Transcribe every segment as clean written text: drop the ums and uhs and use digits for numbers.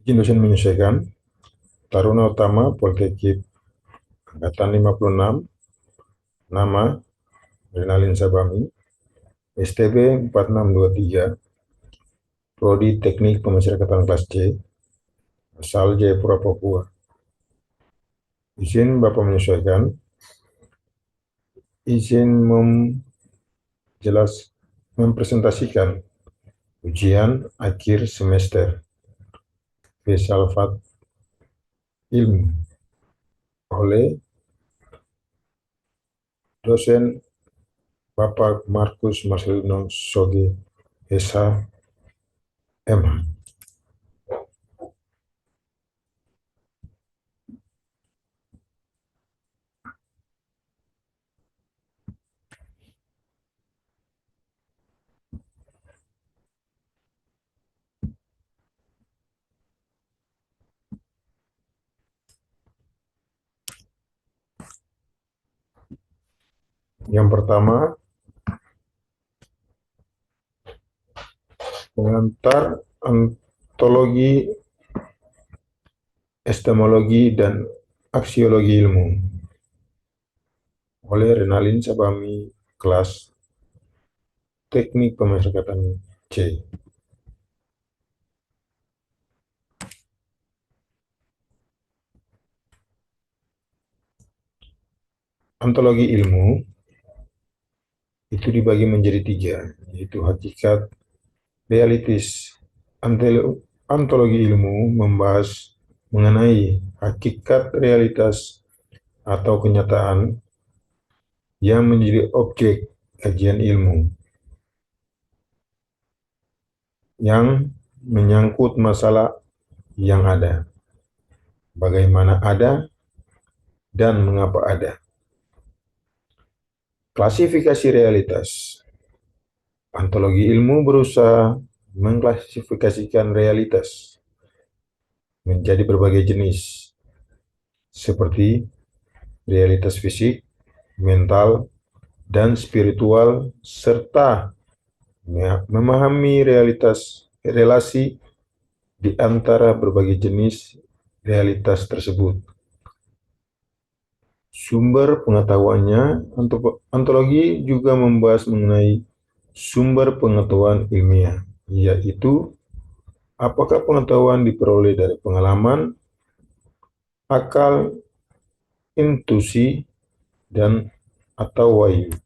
Izin dosen menyesuaikan. Taruna Utama Poltekip Angkatan 56. Nama Renalin Sabami. STB 4623. Prodi Teknik Pemasyarakatan kelas C. Asal Jayapura, Papua. Izin Bapak menyesuaikan. Izin mempresentasikan ujian akhir semester filsafat ilmu oleh dosen Bapak Markus Marcelino Soge, SH, MH. Yang pertama, pengantar ontologi, epistemologi, dan aksiologi ilmu oleh Renalin Sabami, kelas Teknik Pemasyarakatan C. Ontologi ilmu itu dibagi menjadi tiga, yaitu hakikat, realitis. Ontologi ilmu membahas mengenai hakikat, realitas, atau kenyataan yang menjadi objek kajian ilmu, yang menyangkut masalah yang ada, bagaimana ada, dan mengapa ada. Klasifikasi realitas. Ontologi ilmu berusaha mengklasifikasikan realitas menjadi berbagai jenis, seperti realitas fisik, mental, dan spiritual, serta memahami relasi di antara berbagai jenis realitas tersebut. Sumber pengetahuannya, ontologi juga membahas mengenai sumber pengetahuan ilmiah, yaitu apakah pengetahuan diperoleh dari pengalaman, akal, intuisi, dan atau wahyu.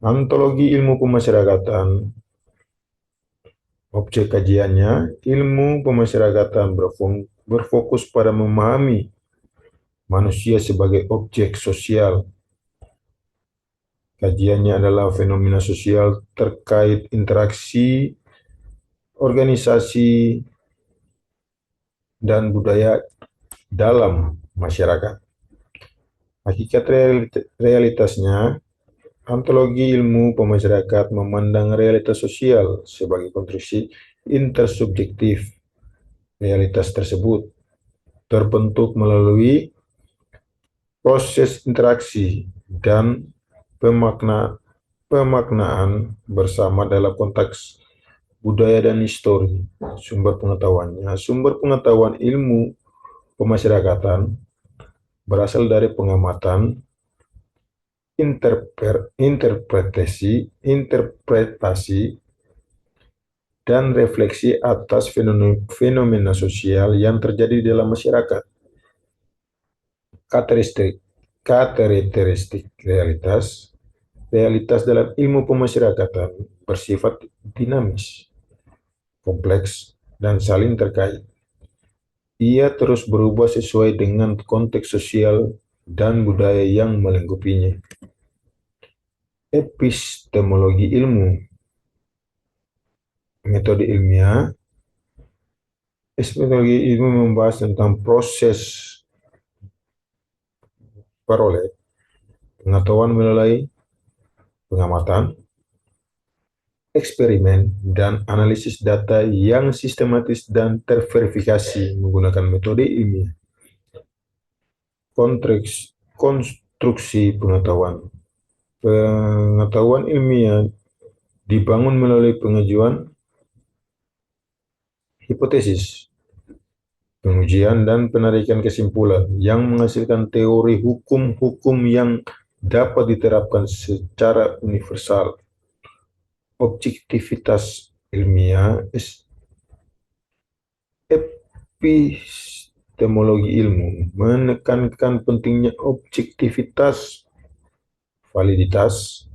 Ontologi ilmu pemasyarakatan. Objek kajiannya, ilmu pemasyarakatan berfokus pada memahami manusia sebagai objek sosial. Kajiannya adalah fenomena sosial terkait interaksi, organisasi, dan budaya dalam masyarakat. Hakikat realitasnya, ontologi ilmu pemasyarakatan memandang realitas sosial sebagai konstruksi intersubjektif. Realitas tersebut terbentuk melalui proses interaksi dan pemaknaan bersama dalam konteks budaya dan histori. Sumber pengetahuannya, sumber pengetahuan ilmu pemasyarakatan berasal dari pengamatan, interpretasi, dan refleksi atas fenomena sosial yang terjadi dalam masyarakat. Karakteristik realitas dalam ilmu pemasyarakatan bersifat dinamis, kompleks, dan saling terkait. Ia terus berubah sesuai dengan konteks sosial dan budaya yang melingkupinya. Epistemologi ilmu. Metode ilmiah. Epistemologi ilmu membahas tentang proses peroleh pengetahuan melalui pengamatan, eksperimen, dan analisis data yang sistematis dan terverifikasi menggunakan metode ilmiah. Konstruksi pengetahuan. Pengetahuan ilmiah dibangun melalui pengajuan hipotesis, pengujian dan penarikan kesimpulan yang menghasilkan teori hukum-hukum yang dapat diterapkan secara universal. Objektivitas ilmiah, epistemologi ilmu menekankan pentingnya objektivitas, validitas,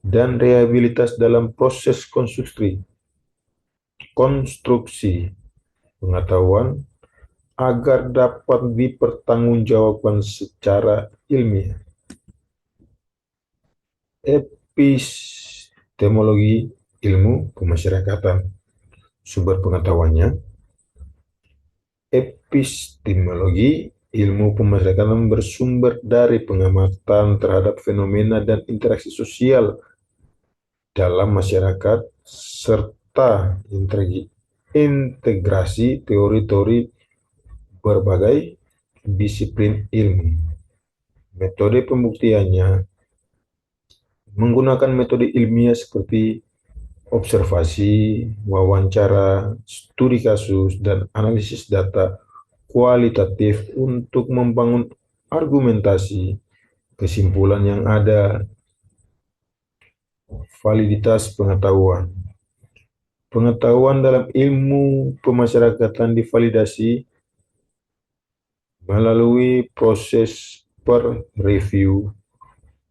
dan reliabilitas dalam proses konstruksi pengetahuan agar dapat dipertanggungjawabkan secara ilmiah. Epistemologi ilmu pemasyarakatan, sumber pengetahuannya. Epistemologi ilmu pemasyarakatan bersumber dari pengamatan terhadap fenomena dan interaksi sosial dalam masyarakat serta integrasi teori-teori berbagai disiplin ilmu. Metode pembuktiannya menggunakan metode ilmiah seperti observasi, wawancara, studi kasus, dan analisis data kualitatif untuk membangun argumentasi, kesimpulan yang ada, validitas pengetahuan. Pengetahuan dalam ilmu pemasyarakatan divalidasi melalui proses per-review,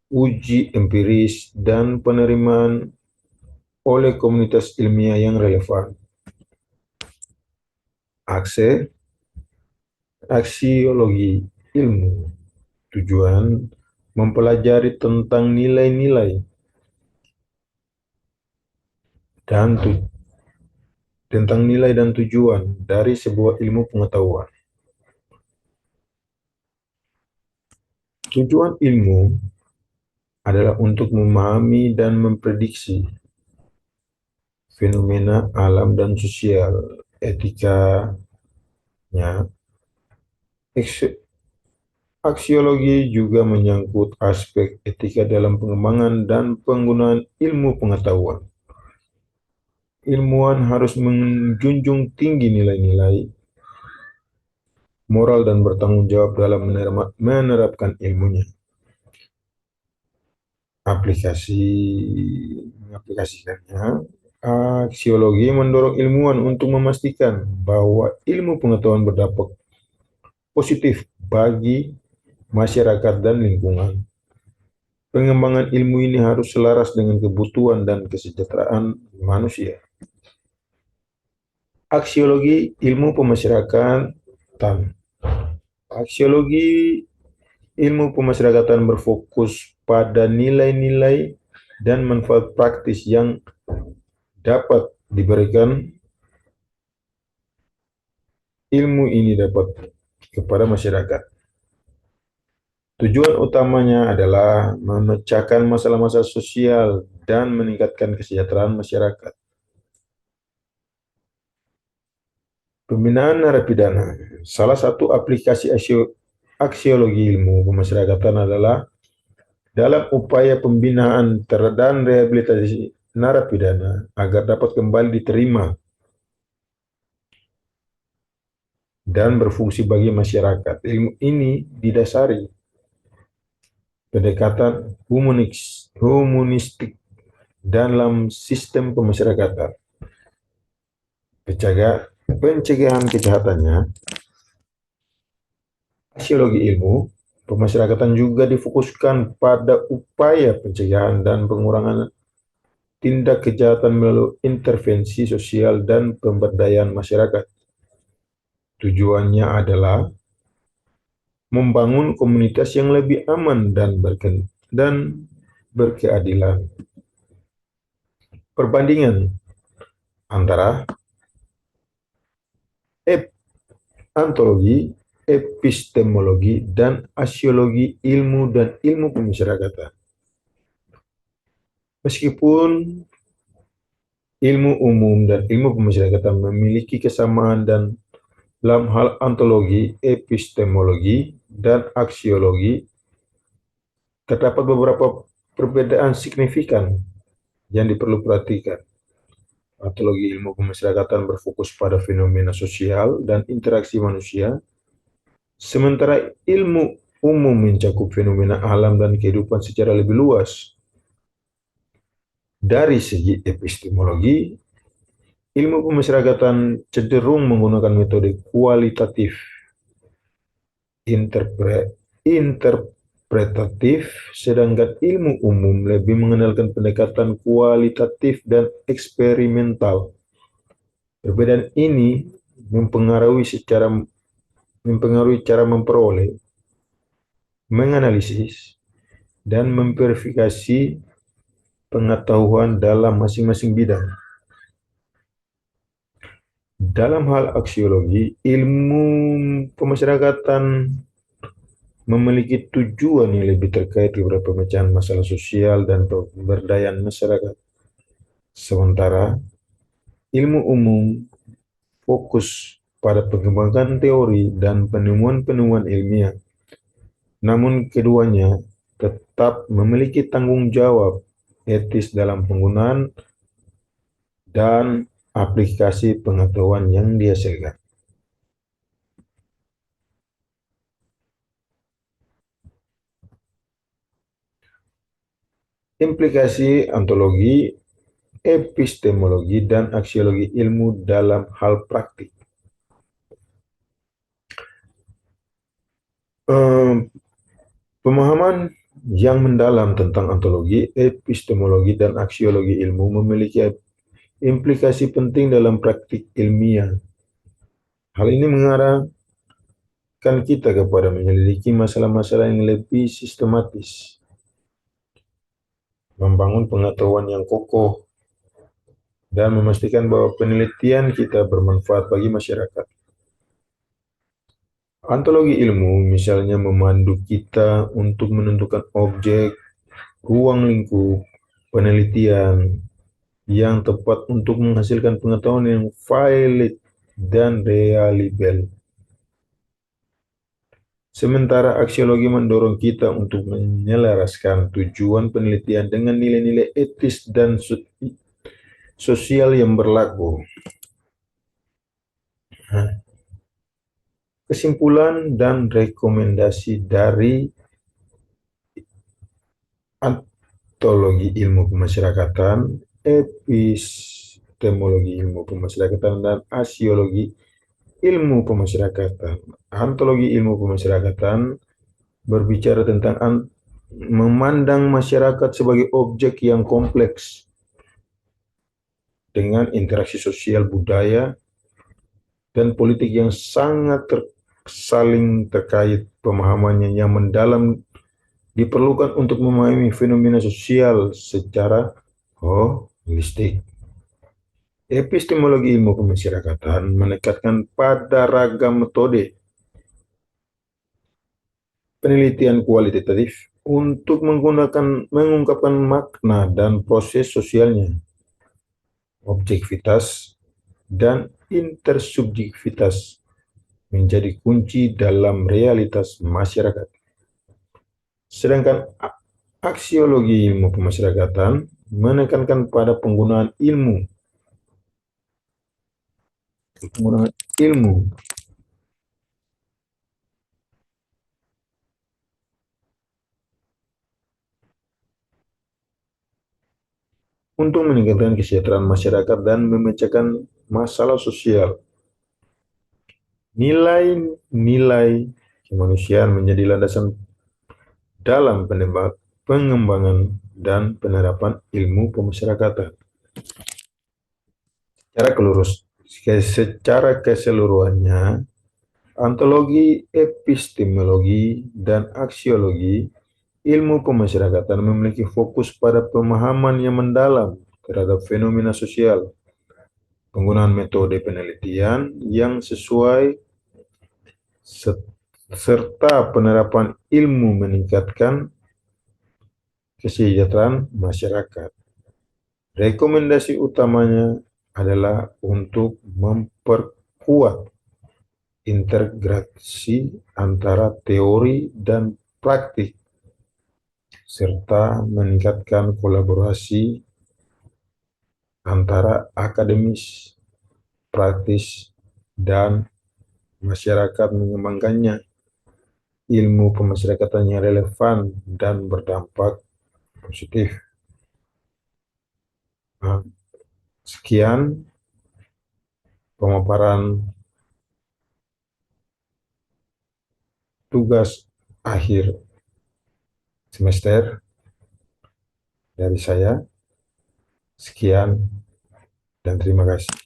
uji empiris, dan penerimaan oleh komunitas ilmiah yang relevan. Aksiologi ilmu tujuan mempelajari tentang nilai-nilai dan tujuan dari sebuah ilmu pengetahuan. Tujuan ilmu adalah untuk memahami dan memprediksi fenomena alam dan sosial. Etikanya, aksiologi juga menyangkut aspek etika dalam pengembangan dan penggunaan ilmu pengetahuan. Ilmuwan harus menjunjung tinggi nilai-nilai moral dan bertanggung jawab dalam menerapkan ilmunya. Mengaplikasikannya, aksiologi mendorong ilmuwan untuk memastikan bahwa ilmu pengetahuan berdampak positif bagi masyarakat dan lingkungan. Pengembangan ilmu ini harus selaras dengan kebutuhan dan kesejahteraan manusia. Aksiologi ilmu pemasyarakatan. Aksiologi ilmu pemasyarakatan berfokus pada nilai-nilai dan manfaat praktis yang dapat diberikan ilmu ini kepada masyarakat. Tujuan utamanya adalah memecahkan masalah-masalah sosial dan meningkatkan kesejahteraan masyarakat. Pembinaan narapidana. Salah satu aplikasi aksiologi ilmu pemasyarakatan adalah dalam upaya pembinaan dan rehabilitasi narapidana agar dapat kembali diterima dan berfungsi bagi masyarakat. Ilmu ini didasari pendekatan humanistik dalam sistem pemasyarakatan. Pencegahan kejahatannya, aksiologi ilmu pemasyarakatan juga difokuskan pada upaya pencegahan dan pengurangan tindak kejahatan melalui intervensi sosial dan pemberdayaan masyarakat. Tujuannya adalah membangun komunitas yang lebih aman dan berkeadilan. Perbandingan antara antologi, epistemologi, dan aksiologi ilmu dan ilmu pemasyarakatan. Meskipun ilmu umum dan ilmu pemasyarakatan memiliki kesamaan dan dalam hal antologi, epistemologi, dan aksiologi, terdapat beberapa perbedaan signifikan yang diperlu perhatikan. Antologi ilmu pemasyarakatan berfokus pada fenomena sosial dan interaksi manusia, sementara ilmu umum mencakup fenomena alam dan kehidupan secara lebih luas. Dari segi epistemologi, ilmu pemasyarakatan cenderung menggunakan metode kualitatif, interpretatif, sedangkan ilmu umum lebih mengenalkan pendekatan kualitatif dan eksperimental. Perbedaan ini mempengaruhi cara memperoleh, menganalisis, dan memverifikasi pengetahuan dalam masing-masing bidang. Dalam hal aksiologi, ilmu pemasyarakatan memiliki tujuan yang lebih terkait kepada pemecahan masalah sosial dan pemberdayaan masyarakat. Sementara ilmu umum fokus pada pengembangan teori dan penemuan-penemuan ilmiah. Namun keduanya tetap memiliki tanggung jawab etis dalam penggunaan dan aplikasi pengetahuan yang dihasilkan. Implikasi ontologi, epistemologi, dan aksiologi ilmu dalam hal praktik. Pemahaman yang mendalam tentang ontologi, epistemologi, dan aksiologi ilmu memiliki implikasi penting dalam praktik ilmiah. Hal ini mengarahkan kita kepada menyelidiki masalah-masalah yang lebih sistematis, membangun pengetahuan yang kokoh, dan memastikan bahwa penelitian kita bermanfaat bagi masyarakat. Ontologi ilmu misalnya memandu kita untuk menentukan objek, ruang lingkup, penelitian yang tepat untuk menghasilkan pengetahuan yang valid dan reliable. Sementara aksiologi mendorong kita untuk menyelaraskan tujuan penelitian dengan nilai-nilai etis dan sosial yang berlaku. Kesimpulan dan rekomendasi dari ontologi ilmu pemasyarakatan, epistemologi ilmu pemasyarakatan, dan aksiologi ilmu pemasyarakatan. Ontologi ilmu pemasyarakatan berbicara tentang memandang masyarakat sebagai objek yang kompleks dengan interaksi sosial, budaya, dan politik yang sangat saling terkait. Pemahamannya yang mendalam diperlukan untuk memahami fenomena sosial secara holistik. Epistemologi ilmu pemasyarakatan menekankan pada ragam metode penelitian kualitatif untuk mengungkapkan makna dan proses sosialnya, objektivitas, dan intersubjektivitas menjadi kunci dalam realitas masyarakat. Sedangkan aksiologi ilmu pemasyarakatan menekankan pada penggunaan ilmu untuk meningkatkan kesejahteraan masyarakat dan memecahkan masalah sosial. Nilai-nilai kemanusiaan menjadi landasan dalam pengembangan dan penerapan ilmu pemasyarakatan. Secara keseluruhannya, ontologi, epistemologi, dan aksiologi ilmu pemasyarakatan memiliki fokus pada pemahaman yang mendalam terhadap fenomena sosial, penggunaan metode penelitian yang sesuai, serta penerapan ilmu meningkatkan kesejahteraan masyarakat. Rekomendasi utamanya adalah untuk memperkuat integrasi antara teori dan praktik, serta meningkatkan kolaborasi antara akademis, praktis, dan masyarakat mengembangkannya, ilmu pemasyarakatan yang relevan dan berdampak positif. Nah, sekian pemaparan tugas akhir semester dari saya. Sekian dan terima kasih.